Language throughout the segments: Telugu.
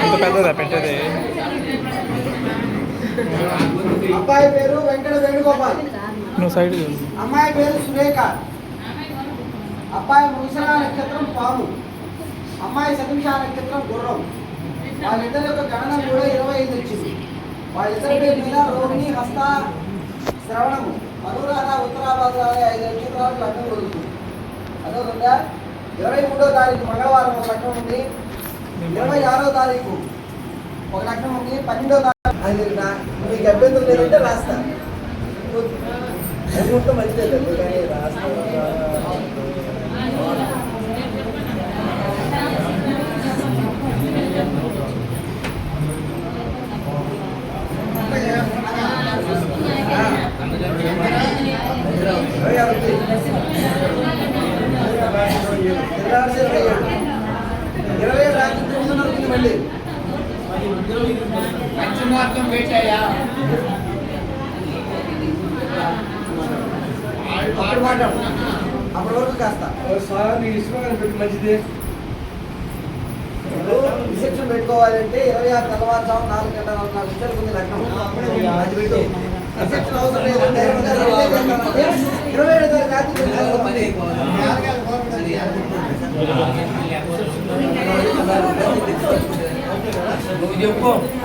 ఎంత పెద్దదా పెట్టేది? అబ్బాయి పేరు వెంకట వేణుగోపాల్, నువ్వు సైడ్. అమ్మాయి పేరు సురేఖ. అబ్బాయి ముసలా నక్షత్రం పాము, అమ్మాయి సతీష నక్షత్రం గుర్రం. వాళ్ళిద్దరి యొక్క గణనం కూడా 25 వచ్చింది. వాళ్ళిద్దరి పేరు మీద రోహిణి, హస్త, శ్రవణము, అనురాధ, ఉత్తరాభాద్ర 5 నక్షత్రాలకు లగ్నం కుదురుతుంది. అదొకగా 23వ తారీఖు మంగళవారం ఒక లగ్నం ఉంది, 26వ తారీఖు ఒక లగ్నం ఉంది, 12వ తారీఖు. అది మీకు అభ్యంతరం లేదంటే రాస్తా, మొత్తం మంచిదే కదా కానీ రాస్తా. మళ్ళీ అప్పుడు మాట్లాడు, అప్పటి వరకు కాస్త మంచిది. రిసెప్షన్ పెట్టుకోవాలంటే 26 తెల్లవారుజాము 4 గంటల 44 నిమిషాల ముందు లగ్నం. అది పెట్టు. రిసెప్షన్ అవసరం లేదు, 27వ తారీఖు రాత్రి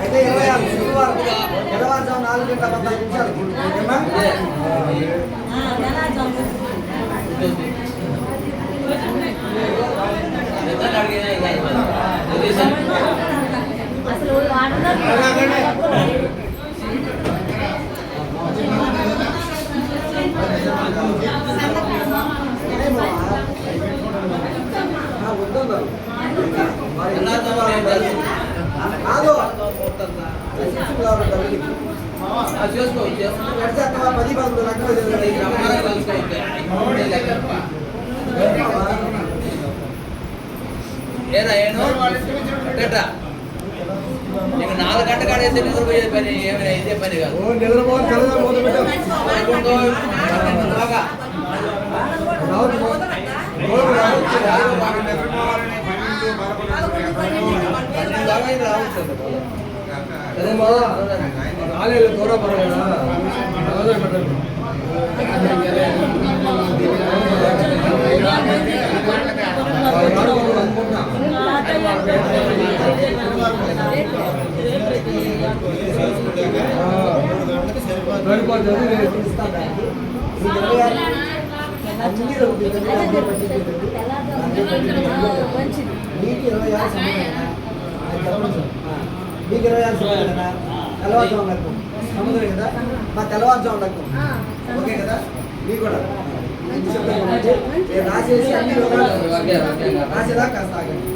అయితే 26 శుక్రవారం తెల్లవారుజాము 4 గంటల 14 నిమిషాలకు. నీకు 4 గంటల కాడేస్తే నిద్రపోయే పని ఏమైనా ఇదే పని కాదు. మీకు 26 కదా, తెల్లవారుజాము లగ్నం సముద్రం కదా, మా తెల్లవారుజాము లగ్నం ఓకే కదా. మీకు కూడా రాసేసి అన్ని రాసేదా కాస్త ఆగండి.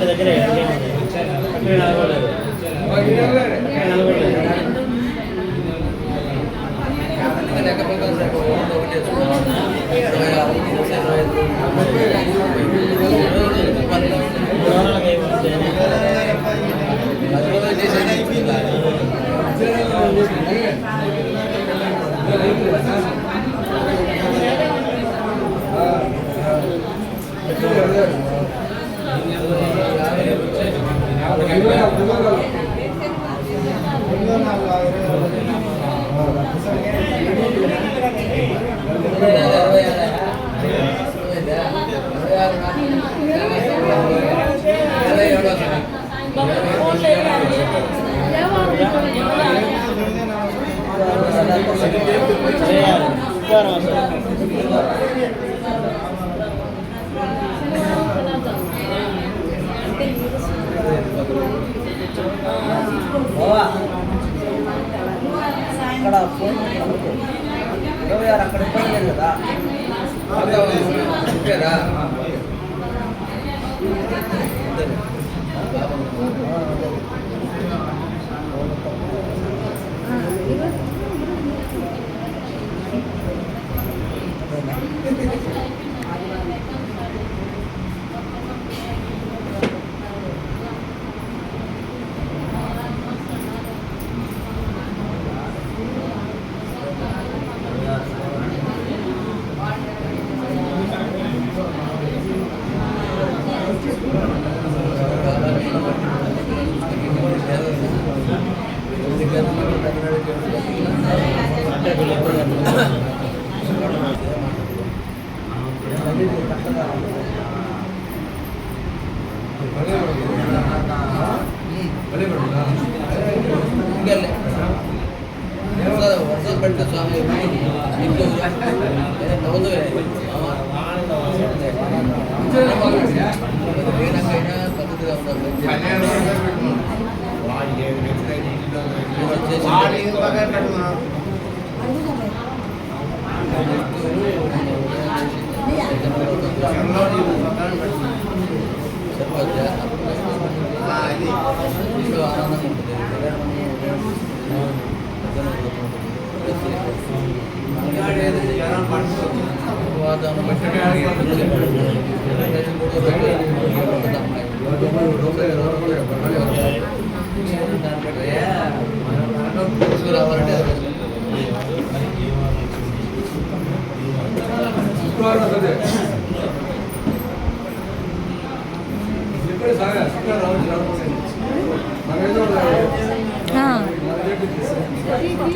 దగ్గర అక్కడ ఫోన్ 26 అక్కడ ఇబ్బంది లేదు కదా.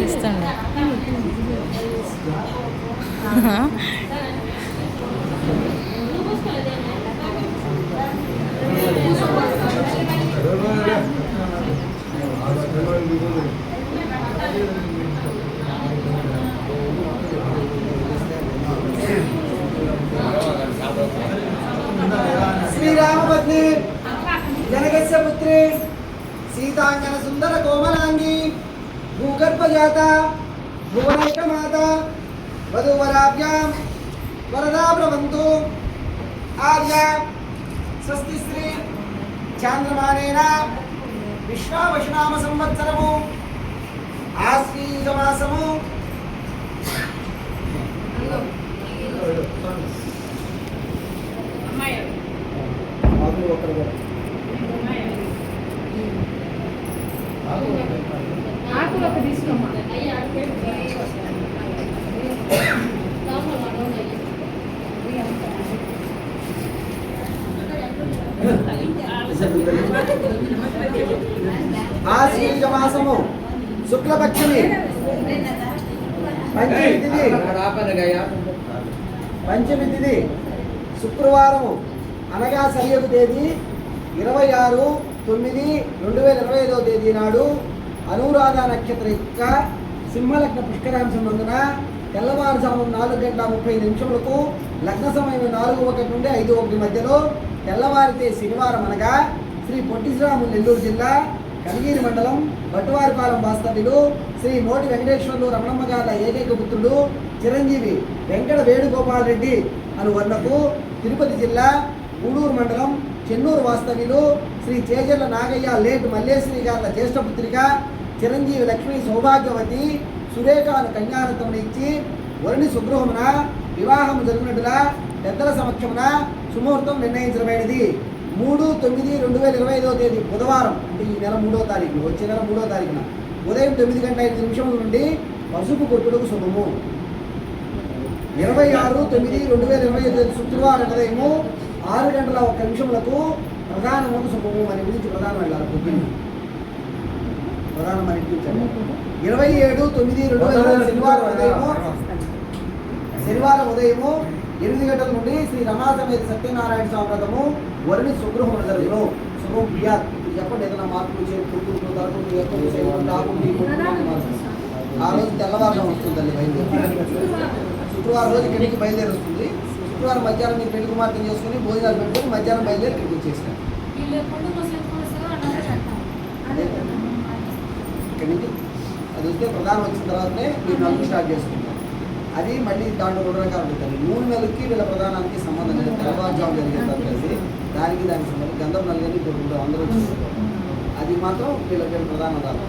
ఇస్తాను. శ్రీరామపత్ని జనకస్య పుత్రి సీతాంగన సుందర కోమలాంగి భూగర్భజాత భువనైకమాత వధూవరాభ్యాం వరదా భ్రవంతు ఆర్య స్వస్తి శ్రీ చాంద్రమానేన విశ్వావశనామ సంవత్సరము ఆశ్వీజమాసము ఆశ్వీజమాసము శుక్లపక్షమి పంచమి తిథి శుక్రవారము అనగా సరియగు తేదీ 26/9/2025 తేదీ నాడు అనురాధ నక్షత్ర యొక్క సింహలగ్న పుష్కరాంశం నందున తెల్లవారుజాము 4:30 లగ్న సమయం 4:01 నుండి 5:01 మధ్యలో తెల్లవారితే శనివారం అనగా శ్రీ పొట్టి శ్రీరాములు నెల్లూరు జిల్లా కనిగిరి మండలం బట్టువారిపాలెం వాస్తవ్యులు శ్రీ మోటి వెంకటేశ్వర్లు రమణమ్మ గారి ఏకైక పుత్రుడు చిరంజీవి వెంకట వేణుగోపాల్ రెడ్డి అను వర్ణకు తిరుపతి జిల్లా గూడూరు మండలం చెన్నూరు వాస్తవ్యులు శ్రీ చేజర్ల నాగయ్య లేట్ మల్లేశ్వరి గారి జ్యేష్ఠ పుత్రిక చిరంజీవి లక్ష్మీ సౌభాగ్యవతి సురేఖను కన్యారత్నం ఇచ్చి వరుణి సుగృహమున వివాహం జరిగినట్టుగా పెద్దల సమక్షమున సుముహూర్తం నిర్ణయించబడినది. 3/9/2025 తేదీ బుధవారం అంటే ఈ నెల 3వ తారీఖున వచ్చే నెల 3వ తారీఖున ఉదయం 9:05 నుండి పసుపు కొట్టుడుకు శుభము. 26/9/2025 శుక్రవారం ఉదయము 6:01 ప్రధానములకు శుభము. మన గురించి ప్రధానం వెళ్ళాలి పొద్దున్న ప్రధానం మన ఇంటికి 27/9/2025 శనివారం ఉదయము 8 గంటల నుండి శ్రీ రమాసమేత సత్యనారాయణ స్వామి వ్రతము వరుణి సుగృహం జరుగును. శుభం ప్రియా ఇప్పుడు చెప్పండి ఏదైనా మార్పులు చేరుకుంటూ తరపులు ఎక్కువ ఆ రోజు తెల్లవారుజాము వస్తుంది తల్లి బయలుదేరి. శుక్రవారం రోజు ఇక్కడి నుంచి బయలుదేరి వస్తుంది. శుక్రవారం మధ్యాహ్నం మీరు పెళ్లి కుమార్తెను చేసుకుని భోజనాలు పెట్టుకుని మధ్యాహ్నం బయలుదేరి ఇక్కడికి వచ్చేసారు. ఇక్కడి నుంచి అది వస్తే ప్రధానం వచ్చిన తర్వాతనే మీరు నలుగురు స్టార్ట్ చేసుకుంటారు. అది మళ్ళీ దాంట్లో 2 రకాలు ఉంటాయి. 3 నెలలకి వీళ్ళ ప్రధానానికి సంబంధం లేదు. తెల్లవారుజాము జరిగేస్తారు కలిసి దానికి సంబంధం గంధం నలుగురిని ఇప్పుడు అందరూ చూస్తారు. అది మాత్రం వీళ్ళ ప్రధాన దాని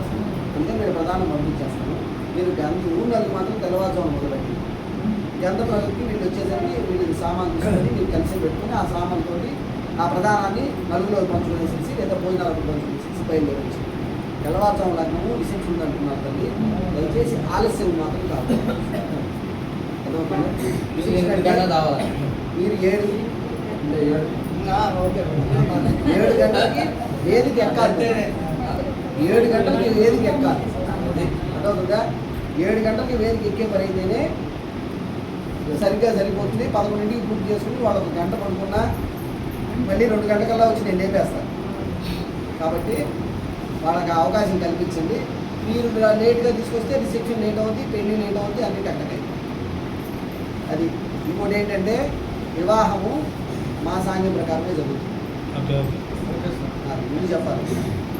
అంటే మీరు ప్రధానం పంపించేస్తాను. మీరు 3 నెలలకు మాత్రం తెల్లవారుజాము మొదలెట్టి గంధం నలుగురికి వీళ్ళు వచ్చేసరికి వీళ్ళు సామాన్ తీసుకొని మీరు కలిసి పెట్టుకుని ఆ సామాన్తో ఆ ప్రధానాన్ని నలుగులో పంచుకునేసేసి లేదా భోజనాలకు పంచుకునేసి బయలుదేరించి తెల్లవారుజాము లగ్నము రిసెప్షన్ అంటున్నారు తల్లి. దయచేసి ఆలస్యం మాత్రం కాదు. మీరు 7 గంటలకి వేదిక ఎక్కాలి. 7 గంటలకి వేదిక ఎక్కాలి. అర్థమవుతుందా? 7 గంటలకి వేదిక ఎక్కే పని అయితేనే సరిగ్గా సరిపోతుంది. 11ంటికి పూర్తి చేసుకుని వాళ్ళు 1 గంట పడుకున్నా మళ్ళీ 2 గంటకల్లా వచ్చి నేను లేపేస్తాను. కాబట్టి వాళ్ళకి అవకాశం కల్పించండి. మీరు లేట్గా తీసుకొస్తే రిసెప్షన్ లేట్ అవుతుంది, పెళ్లి లేట్ అవుతుంది, అన్ని కట్టకాయి. అది ఇంకోటి ఏంటంటే వివాహము మా సాంఘ్యం ప్రకారమే జరుగుతుంది. ముందు చెప్పాలి.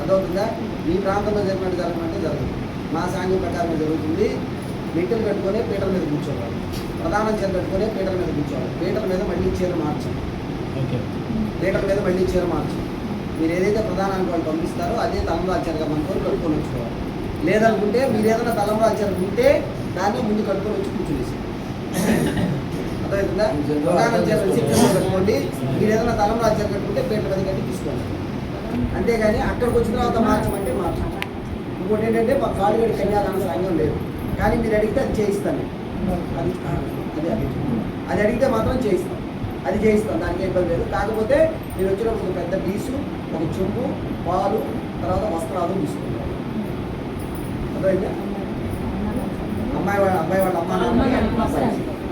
అదవుతుందా? మీ ప్రాంతంలో జరిగినట్టు జరగమంటే జరగదు. మా సాంఘ్యం ప్రకారమే జరుగుతుంది. మెట్టెలు కట్టుకొని పీటల మీద కూర్చోవాలి. ప్రధానం చీర కట్టుకొని పీటల మీద కూర్చోవాలి. పీటల మీద మళ్ళీ చీర మార్చాలి. పీటల మీద మళ్ళీ చీర మార్చాలి. మీరు ఏదైతే ప్రధానానికి వాళ్ళు పంపిస్తారో అదే తలంబ్రాల చీరగా మనతో కట్టుకొని వచ్చుకోవాలి. లేదనుకుంటే మీరు ఏదైనా తలంబ్రాల చీర ఉంటే దాన్ని ముందు కట్టుకొని వచ్చి కూర్చునేసి అర్థమవుతుందా? ప్రధానం చీర రిసెప్షన్లో కట్టుకోండి. మీరు ఏదైనా తలంబ్రాల చీర కట్టుకుంటే పీటల మీద కట్టి తీసుకోండి. అంతేగాని అక్కడికి వచ్చిన తర్వాత మార్చమంటే మార్చండి. ఇంకోటి ఏంటంటే మా కాళీగడి కన్యాదాన సంఘం లేదు, కానీ మీరు అడిగితే అది చేయిస్తాను. అది అడిగితే మాత్రం చేయిస్తాం. అది చేయిస్తాం, దానికి ఇబ్బంది లేదు. కాకపోతే మీరు వచ్చినప్పుడు ఒక పెద్ద డీసు, ఒక చెంబు, పాలు, తర్వాత వస్త్రాలు తీసుకుంటారు. అర్థమైందా? అబ్బాయి వాళ్ళ అమ్మ నాన్న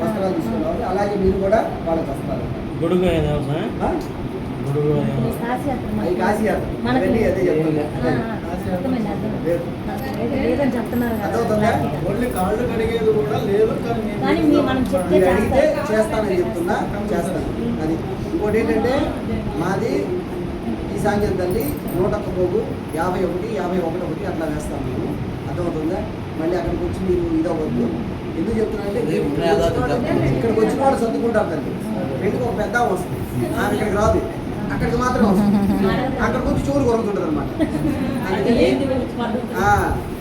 వస్త్రాలు తీసుకున్నారు. అలాగే మీరు కూడా వాళ్ళకి వస్తారు. గొడుగు అవి కాశీయాత్ర అదే చెప్తున్నారు. అర్థమవుతుందా? కాళ్ళు కడిగేది కూడా లేదు. మీరు అడిగితే చేస్తానని చెప్తున్నా, చేస్తాను. అది ఇంకోటి ఏంటంటే మాది ఈ సాంఘ్యం తల్లి 101 పోగు 51, 51 అట్లా వేస్తాం మేము. అర్థమవుతుందా? మళ్ళీ అక్కడికి వచ్చి మీరు ఇదవ్వద్దు. ఎందుకు చెప్తున్నానంటే ఇక్కడికి వచ్చిన వాళ్ళు సర్దుకుంటారు తల్లి. పెళ్ళికి ఒక పెద్ద వస్తుంది, ఆమె ఇక్కడికి రాదు, అక్కడికి మాత్రం వస్తుంది. అక్కడికి వచ్చి చూరు కొరుకుతుంటుంది అనమాట.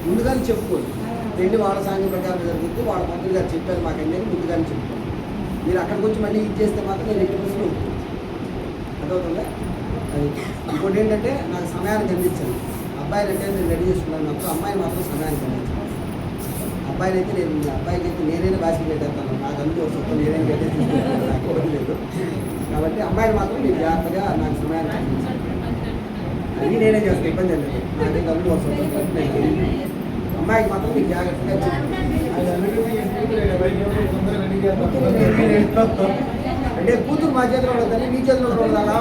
ముందుగానే చెప్పుకోండి. పెళ్ళి వాళ్ళ సాంఘ్యం ప్రకారం జరుగుతుంది, వాళ్ళ మంత్రులు గారు చెప్పారు మాకండి అని ముందుగానే చెప్పుకోండి. మీరు అక్కడికి వచ్చి మళ్ళీ ఇది చేస్తే మాత్రం నేను 80% ఉంటుంది. అర్థమవుతుందా? అది ఇంకోటి ఏంటంటే నాకు సమయానికి అందించాను. అబ్బాయిని అంటే నేను రెడీ చేసుకున్నాను, అప్పుడు అమ్మాయిని మాత్రం సమయానికి అందించాను. అబ్బాయిని అయితే అబ్బాయికి అయితే నేనైనా బాసికి పెట్టేస్తాను. నాకు అందుకోసం నేనైనా పెట్టేసి నాకు ఒకటి లేదు. కాబట్టి అమ్మాయిని మాత్రం మీరు జాగ్రత్తగా నాకు సమయానికి అందించాను. అది నేనే చేస్తాను, ఇబ్బంది లేదు. నాకైతే అందుకోసం అమ్మాయికి మాత్రం మీకు జాగ్రత్తగా అంటే కూతురు మా చేతిలో ఉండదని మీ చేతిలో ఉండదు. అలా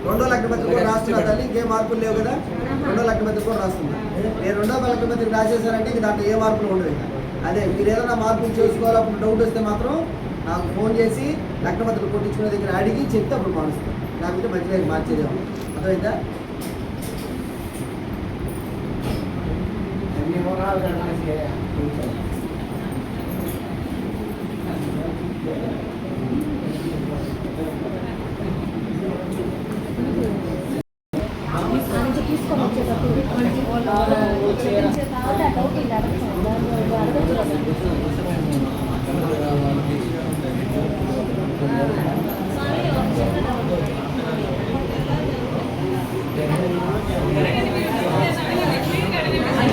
రెండో లగ్నపత్రిక కూడా రాస్తున్నా తల్లి, ఇంకేం మార్పులు లేవు కదా. రెండో లగ్నపత్రిక కూడా రాస్తున్నా. నేను రెండో లగ్నపత్రిక రాసేసానంటే ఇంక దాంట్లో ఏ మార్పులు ఉండదు. అదే మీరు ఏదైనా మార్పులు చేసుకోవాలి, అప్పుడు డౌట్ వస్తే మాత్రం నాకు ఫోన్ చేసి లగ్నపత్రిక కొట్టించుకునే దగ్గర అడిగి చెప్తే అప్పుడు మారుస్తాను. లేకపోతే మధ్యలో మార్చేదేమో. అర్థమైందా?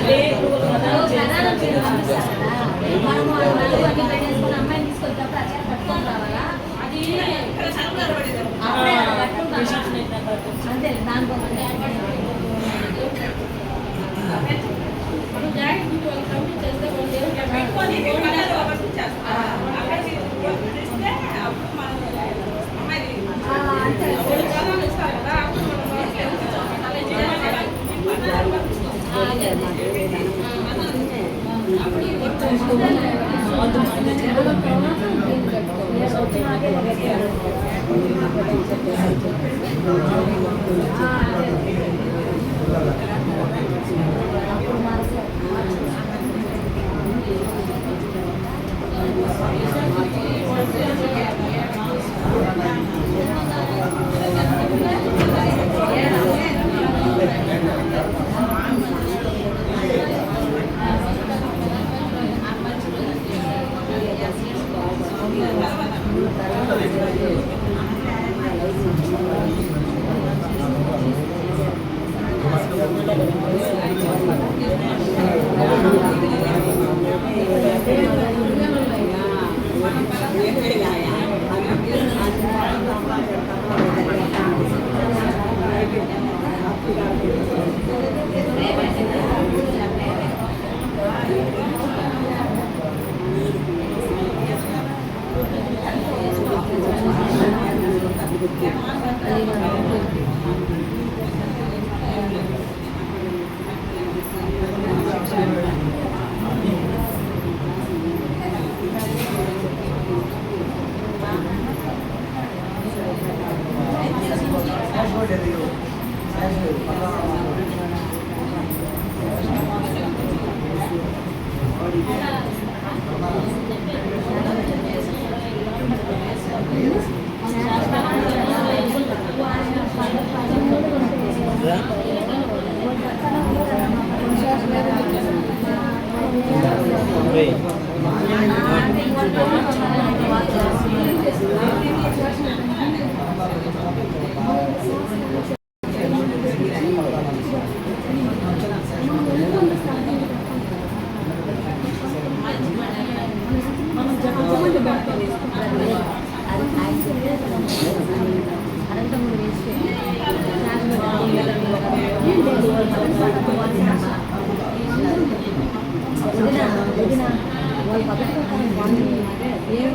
అంటే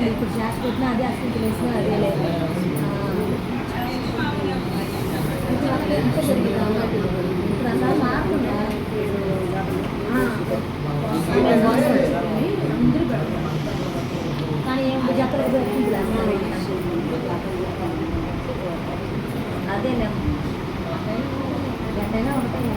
ఇప్పుడు చేసి పెట్టినా అదే అసలు వేసినా అదే లేదు ఇప్పుడు అసలు మారకుండా అందరూ కానీ ఏం చెప్పలేదు అదే గంటైనా ఉంటాయి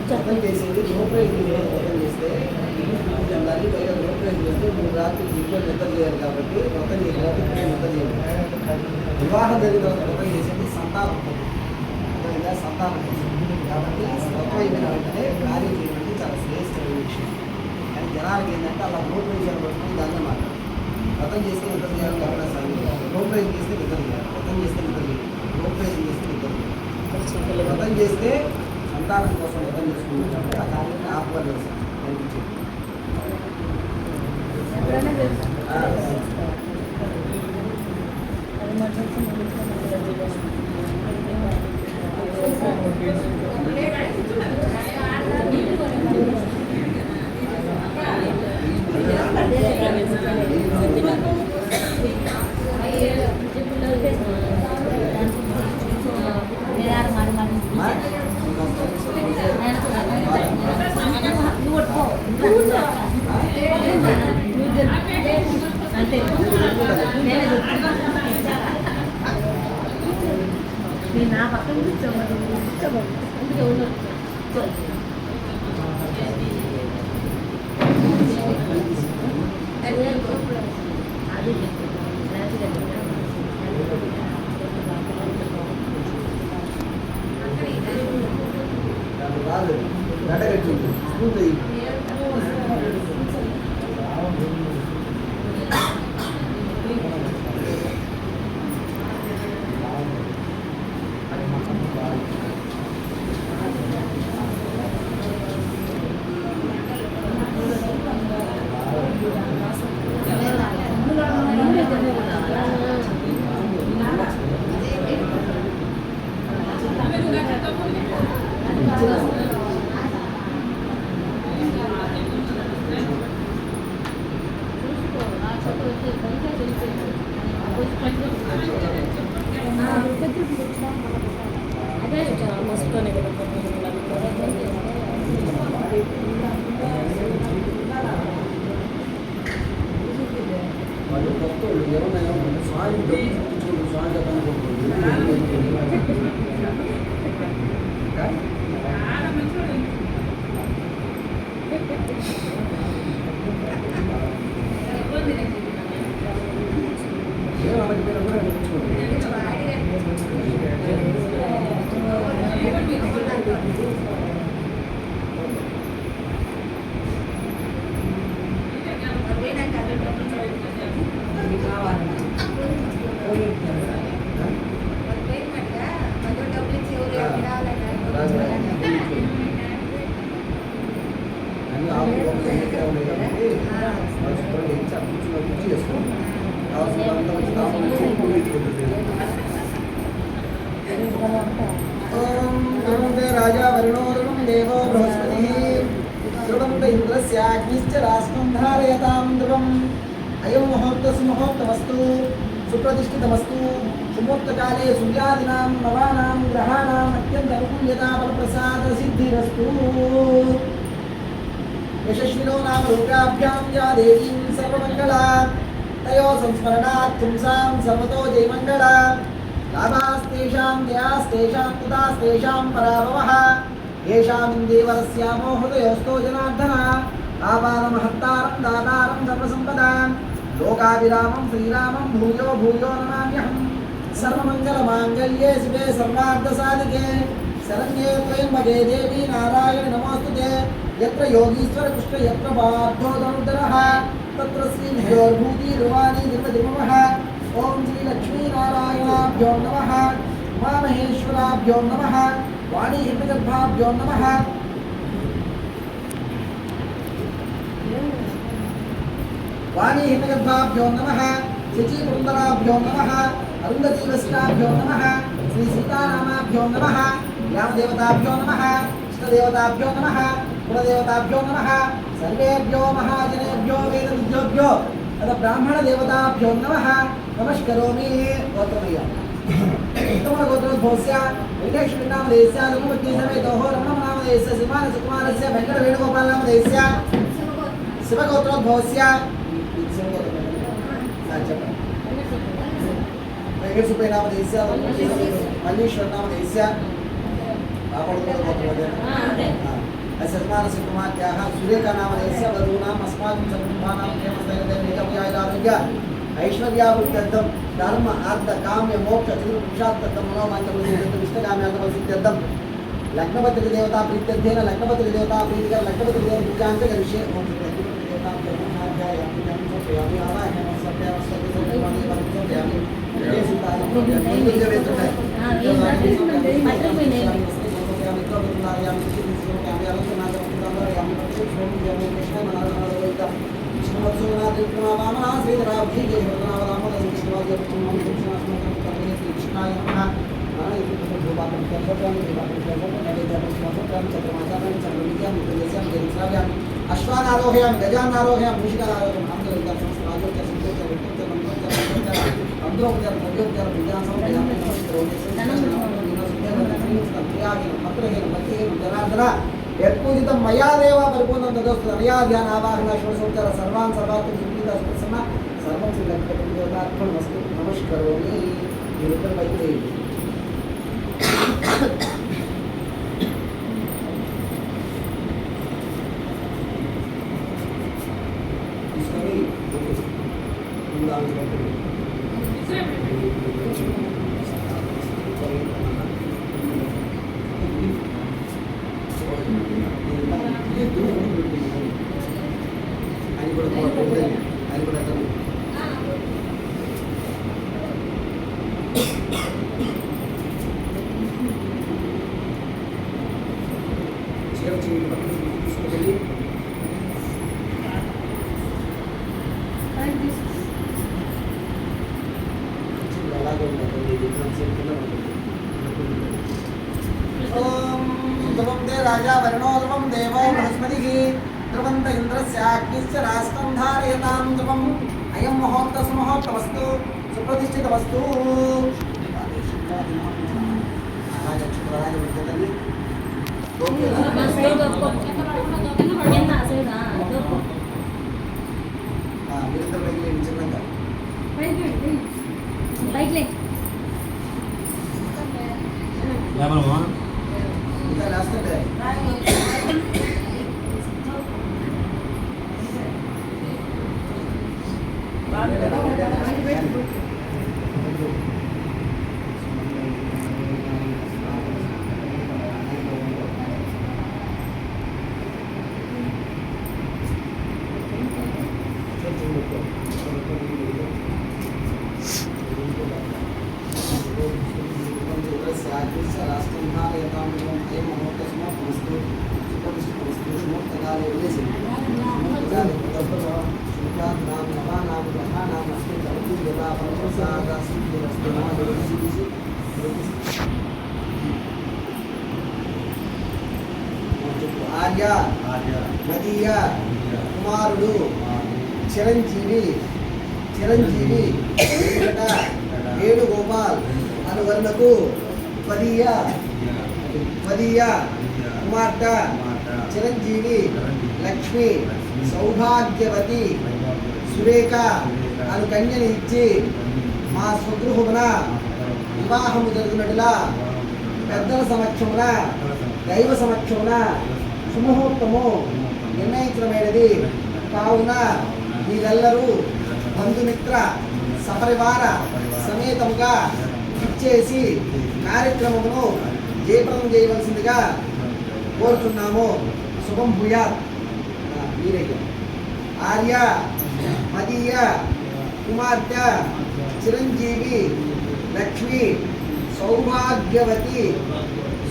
చట్టం చేసింది లోపలికి చేస్తే దాన్ని పైగా లోపలికి చేస్తే మీరు రాత్రి ఇంట్లో నిద్ర చేయాలి కాబట్టి మొత్తం ఈ లోపలికి నిద్ర చేయాలి. వివాహం జరిగిన వ్రతం చేసేది సంతానం సంతానం కాబట్టి వ్రతం అయిన వెంటనే కార్యం చేయడానికి చాలా శ్రేష్టమైన విషయం. కానీ జనాలకి ఏంటంటే అలా నోట్ విషయాలు పట్టుకుని దాన్ని మాట వ్రతం చేస్తే నిద్ర చేయాలి కాబట్టి లోపలికి చేస్తే నిద్ర చేయాలి, వ్రతం చేస్తే నిద్ర చేయాలి, లోపలికి చేస్తే నిద్ర చేయాలి. వ్రతం చేస్తే సంతానం కోసం వ్రతం చేసుకుంటాం కాబట్టి ఆ కార్యాన్ని ఆహ్వానించాలి అనిపించింది. అంటే నేను నా పక్కన కూర్చోమని కూర్చోమని అందుకే ఉన్నాను అది రాదు గడ్డగట్టింది స్కూల్ అదే మస్తునే కదా వాళ్ళు కొత్త ఎవరైనా స్వామి డబ్బు స్వామి राजा वरुणोरुणं देवो बृहस्पतिः श्रुतं इन्द्रस्याग्निश्च राष्ट्रं धारयतां ध्रुवम् अयं मुहूर्तसुमुहूर्तमस्तु सुप्रतिष्ठितमस्तु सुमुहूर्तकाले सूर्यादीनां नवानां ग्रहाणाम् अत्यन्तनुकूल्यता फलप्रसादसिद्धिरस्तु यशस्विनो नाम लोकाभ्यां या देवीं सर्वमङ्गला तयोः संस्मरणात् पुंसां सर्वतो जयमङ्गला लाभास्तेषां जयास्तेषां तुदास्तेषां पराभवः येषामिन्देवरस्यामो हृदयोस्तो जनार्दन आपादमहत्तारं दातारं सर्वसम्पदां लोकाभिरामं श्रीरामं भूयो भूयो नमाम्यहं सर्वमङ्गलमाङ्गल्ये शिवे सर्वार्थसाधिके शरण्ये त्र्यम्बके देवी नारायणि नमोऽस्तुते यत्र योगीश्वर कृष्ण यत्र पार्थो धनुर्धरः तत्र श्रीविष्णोर्भूतिर्वाणी निर्मदिमः ओम श्री लक्ष्मी नारायणाभ्यो नमः उमामहेश्वराभ्यो नमः वाणी हिरण्यगर्भाभ्यो नमः वाणी हिरण्यगर्भाभ्यो नमः शचीपुरन्दराभ्यो नमः अरुन्धतीवस्त्राभ्यो नमः श्री सीतारामाभ्यो नमः ग्रामदेवताभ्यो नमः इष्टदेवताभ्यो नमः कुलदेवताभ्यो नमः सर्वेभ्यो महाजनेभ्यो वेदविद्योभ्यो अथ ब्राह्मण देवताभ्यो नमः नमस्करोमि गोत्रमय्य उत्तम गोत्रोद्भवस्य वेंकटेश्वर नामधेयस्य लघुपति समेतो रमण नामधेयस्य सिंहान सुकुमारस्य वेंकट वेणुगोपाल नामधेयस्य शिवगोत्रोद्भवस्य वेंकट सुब्बయ్య नामधेयस्य मल्लीश्वर नामधेयस्य सन्मानस्य कुमार्याः सुरेखा नामधेयस्य वधूनाम् अस्माकं सकुटुम्बानां क्षेमस्थैर्यदैर्घ्यव्यायुरारोग्य ऐश्वर्याभिवृद्ध्यर्थं धर्म अर्थ काम्य मोक्ष चतुर्पुरुषार्थं मनोवाञ्छितं इष्टकाम्यार्थं लग्नपत्रिक देवता प्रीत्यर्थेन लग्नपत्रिक देवता प्रीतिकर लग्नपत्रिक देवता पूजां च करिष्ये ओम देवतां प्रथमाध्याय पूजां समर्पयामि आवाहनं समर्पयामि सर्वसर्वाणि समर्पयामि जय सीताराम कृष्णाय नमः अश्वानारोहयामि गजानारोहयामि मूषिकानारोहयामि यत्पूजितं मया देव परिपूर्णं तदोस्तु अनया ध्यान आवाहन षोडशोपचार सर्वान् सर्वात्म सुखीता सुप्रसन्ना सर्वं श्रीलक्ष्मीदेवतार्पणमस्तु नमस्करोमि निरुद्धपैते राजा वर्णो ध्रुवं देवो बृहस्पतिः ध्रुवन्त इन्द्रस्याग्निश्च राष्ट्रं धारयतां ध्रुवम् अयं मुहूर्तः सुमुहूर्तमस्तु सुप्रतिष्ठितमस्तु आर्य मदीय कुमारुडु चिरंजीवी चिरंजीवी वेंकट वेणुगोपाल अनुवर्णकु त्वदीय कुमार्तె चिरंजीवी लक्ष्मी सौभाग्यवती सुरेख అను కన్యని ఇచ్చి మా స్వగృహమున వివాహము జరుగునట్ల పెద్దల సమక్షమున దైవ సమక్షమున సుముహూర్తము నిర్ణయించడమైనది కావున మీరెల్లరూ బంధుమిత్ర సపరివార సమేతముగా ఇచ్చేసి కార్యక్రమమును జయప్రదం చేయవలసిందిగా కోరుతున్నాము. శుభం భూయాత్. ఆర్య మదీయ కుమార్తె చిరంజీవి లక్ష్మి సౌభాగ్యవతి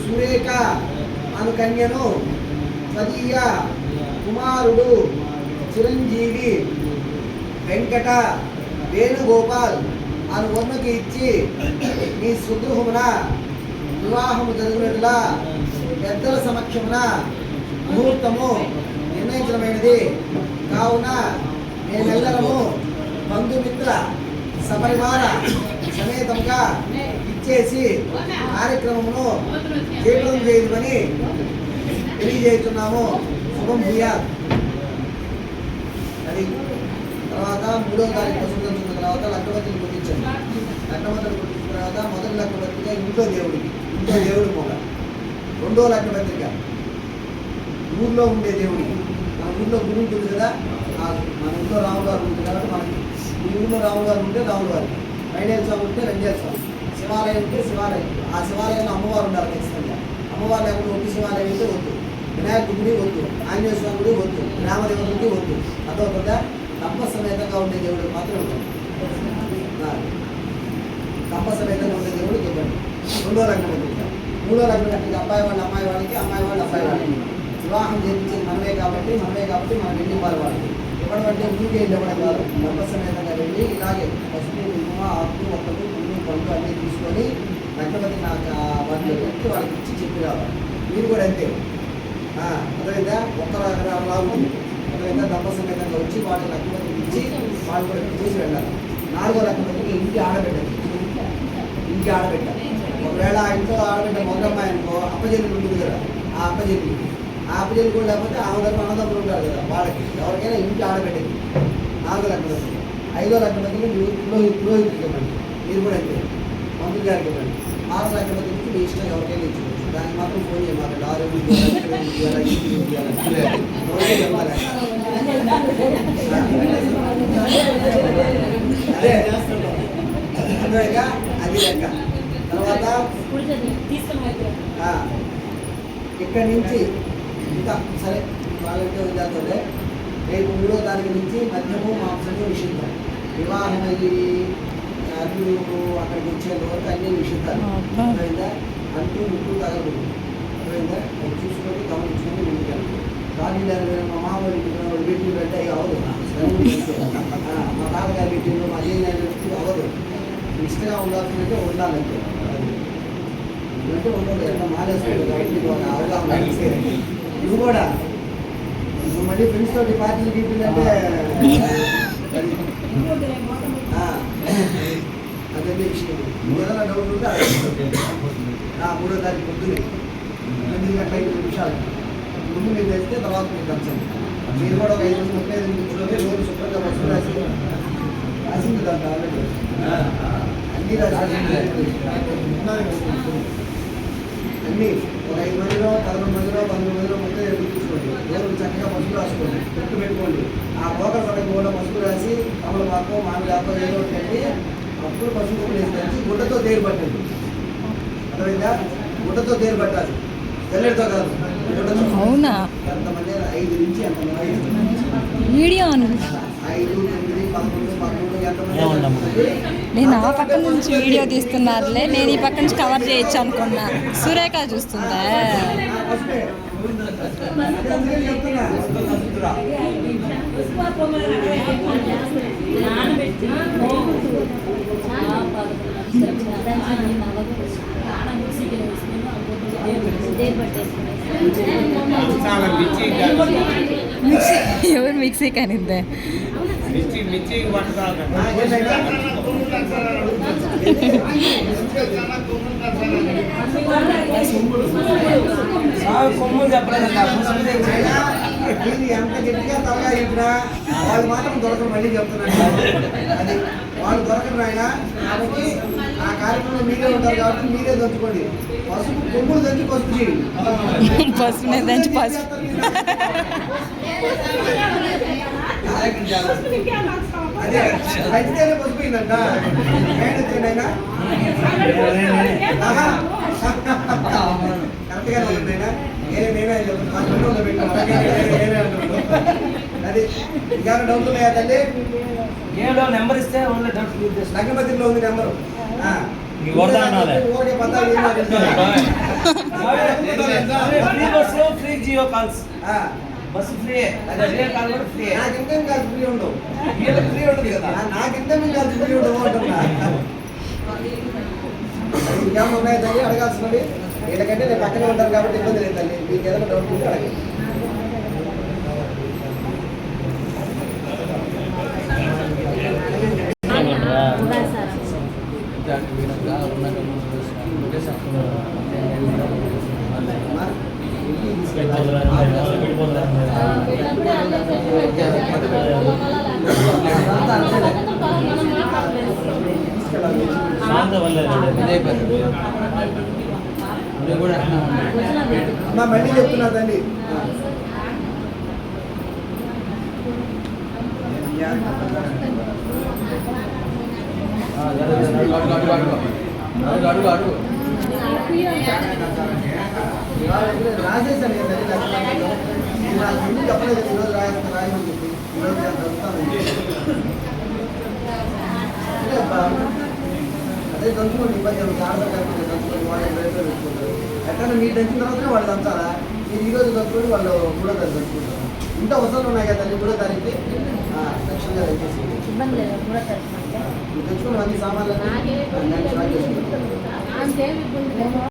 సురేఖ అను కన్యను తదీయ కుమారుడు చిరంజీవి వెంకట వేణుగోపాల్ అను వర్ణకి ఇచ్చి మీ స్వగృహమున వివాహము జరుగునట్ల పెద్దల సమక్షమున ముహూర్తము నిర్ణయించడమైనది కావున మేమెల్లరము బంధుమిత్ర సపరివార సమేతంగా ఇచ్చేసి కార్యక్రమమును జయప్రదం చేయమని తెలియజేస్తున్నాము. శుభం భూయాత్. అది తర్వాత 3వ తారీఖు వసంతం తర్వాత లక్కవతిని గుర్తించండి. లక్కవతిని గుర్తించిన తర్వాత మొదటి లక్కవతిగా ఇంట్లో దేవుడి మూల. 2వ లక్కవతిక ఊర్లో ఉండే దేవుడికి. మన ఊళ్ళో గుడి ఉంటుంది కదా, మన ఊళ్ళో రాములు వారు ఉంటుంది కాబట్టి మనకి ఈ ఊళ్ళో రాములు వారు ఉంటే రాములు వారి, వెంకటేశ్వర స్వామి ఉంటే వెంకటేశ్వర స్వామి, శివాలయం ఉంటే శివాలయం. ఆ శివాలయంలో అమ్మవారు ఉండాలి ఖచ్చితంగా. అమ్మవారు లేకుండా ఒట్టి శివాలయం అయితే వద్దు, వినాయకుడి గుడి వద్దు, ఆంజనేయ స్వామి గుడి వద్దు, రామదేవుడి వద్దు. అదొకదా దంప సమేతంగా ఉండే దేవుడు మాత్రమే ఉంటుంది. దంప సమేతంగా ఉండే దేవుడు చెప్పండి. 2వ లగ్నం ఉంటుంది. 3వ లగ్నం అంటే అబ్బాయి వాళ్ళు అమ్మాయి వాళ్ళకి, అమ్మాయి వాళ్ళు అబ్బాయి వాళ్ళకి వివాహం చేయించేది మనమే కాబట్టి మనం వెళ్ళి వాళ్ళకి ఇవ్వడం ఊరికే ఇవ్వడం కాదు. దంప సమేతంగా వెళ్ళి ఇలాగే పసుపు కుంకుమ ఆకు ఒక్కలు పువ్వు పండు అన్నీ తీసుకొని లగ్నపతి నాకు వాళ్ళు పెట్టి వాళ్ళకి ఇచ్చి చెప్పి రావాలి. మీరు కూడా అంతే. అర్థమైందా? ఒక్కలా ఉంది. అర్థమైందా? దంపసమేతంగా వచ్చి వాళ్ళ లగ్నపతికి ఇచ్చి వాళ్ళు కూడా చూసి వెళ్ళాలి. 4వ లగ్నపతికి ఇంటి ఆడబిడ్డది. ఇంటి ఆడబిడ్డ ఒకవేళ ఇంట్లో ఆడబిడ్డ మొదలమ్మాయి అనుకో అప్పజల్లి ఉంటుంది కదా, ఆ అప్పజల్లి కూడా లేకపోతే ఆమె అన్నదమ్ములు ఉంటారు కదా, వాళ్ళకి ఎవరికైనా ఇంటి ఆడబిడ్డది 4వ లగ్నపతి. 5వ లగ్నపతికి పురోహితుడికి ఇవ్వండి. మీరు కూడా అంతే, మంత్రి గారికి ఇవ్వండి. 6వ లగ్నపతి నుంచి మీ ఇష్టం ఎవరికైనా ఇచ్చుకోవచ్చు. దానికి మాత్రం ఫోన్ చేయమాకండి. అదే అర్థమైగా అది లెక్క. తర్వాత ఇక్కడి నుంచి ఇంకా సరే వాళ్ళంటే ఉందంటే రేపు 3వ తారీఖు నుంచి మద్యము మాంసము నిషిద్ధం. వివాహం అయ్యి అల్లుడు అక్కడికి వచ్చేంత వరకు అన్నీ నిషిద్ధాలు. అర్థమైందా? అంటూ ముట్టు తగలదు. అర్థమైందా? అది చూసుకొని గమనించుకొని ముందుకెళ్ళి రాజు మా మామూలు వీటిని పెట్టే అవ్వదు. మా తాతగారి వీటిలో మా అజయ్ గారి అవ్వదు. నిష్టగా ఉండాల్సిందంటే ఉండాలంటే అంటే ఉండదు. ఎట్లా మానేస్తాడు కాబట్టి అవగాహన. ఇది కూడా ఇప్పుడు మళ్ళీ ఫ్రెండ్స్ తోటి పార్టీలు గీపిందంటే అదే విషయం. ఏదైనా డౌట్ ఉంటే 3వ తారీఖు పొద్దునే 8 గంటల 5 నిమిషాలు ముందు మీరు తెస్తే తర్వాత మీకు వచ్చండి. మీరు కూడా ఒక 35 నిమిషాలు రోజు శుభ్రంగా పసుపు రాసింది దాంట్లో ఆల్రెడీ అన్నీ అన్నీ ఒక 5 మందిలో 11 మందిలో 12 మందిలో మొత్తం ఎదుర్కొంచుకోండి. రోజు చక్కగా పసుపు రాసుకోండి, గుర్తు పెట్టుకోండి. ఆ పోకల పడక కూడా పసుపు రాసి తమలపాకో మామిడాకో ఏదో ఒకటి కట్టి అప్పుడు పసుపు వేసి కలిసి గుడ్డతో తేరు పట్టండి. అర్థమైందా? గుడ్డతో తేరు పట్టాలి, తెల్లడితో కాదు. అవునా? ఎంతమంది 5 నుంచి ఎంతమంది వీడియో 5, 9, 11, 12 ఎంతమంది. నేను ఆ పక్క నుంచి వీడియో తీస్తున్నారులే, నేను ఈ పక్క నుంచి కవర్ చేయొచ్చు అనుకున్నా. సురేఖ చూస్తుందా? ఎవరు మిక్సీ కానిద్దా? కొమ్ములు చెప్పలేదండి. ఎంత గట్టిగా తలగా చెప్పినా వాళ్ళు మాత్రం దొరకరు. మళ్ళీ చెప్తున్నాను, అది వాళ్ళు దొరకరు ఆయన. కాబట్టి ఆ కార్యక్రమంలో మీరే ఉంటారు కాబట్టి మీరే దంచుకోండి. పసుపు కొమ్ములు దంచి పసుపు చేయండి. పసుపు దంచి పసుపు అదే దంచితేనే పసుపు అయిందంట. అయినా కరెక్ట్గానే ఉంటుంది అయినా. నేనే అది ఇంకా డౌట్ ఉన్నాయా తల్లి? ఏదో నెంబర్ ఇస్తే లగ్నపతిలో ఉంది number. Free Jio calls, bus free, call కూడా ఫ్రీ. నాకు ఇంకేం కాదు ఫ్రీ ఉండవు. ఫ్రీ ఉంటుంది కదా. నాకు ఇంకేం కాదు ఫ్రీ ఉండవు అంటున్నా. ఇంకేమన్నా ఉన్నాయా తల్లి అడగాల్సినవి? వీళ్ళకంటే నేను పక్కనే ఉంటాను కాబట్టి ఇబ్బంది లేదు తల్లి. మీకు ఏదైనా డౌట్ ఉంటే అడగండి. అమ్మా మళ్ళీ చెప్తున్నా తల్లి, రాసేసాను నాకు ముందు చెప్పలేదు. ఈరోజు రాయమని చెప్పి ఈరోజు నేను చదువుతాను. అదే దంచుకోండి, ఇబ్బంది ఆడతారు దంచుకోండి. వాళ్ళు రేపు పెట్టుకుంటారు. ఎక్కడ మీరు దంచిన తర్వాతనే వాళ్ళు దంచాలా? మీరు ఈరోజు దంచుకొని వాళ్ళు 3వ తారీఖు దంచుకుంటారు. ఇంత అవసరం ఉన్నాయి కదా తల్లి. 3వ తారీఖు లక్ష్యంగా దంచేసి తెచ్చుకుని అన్ని సామాన్లు స్టార్ట్ చేసుకుంటారు. మనకేమి ఇబ్బంది లేదు.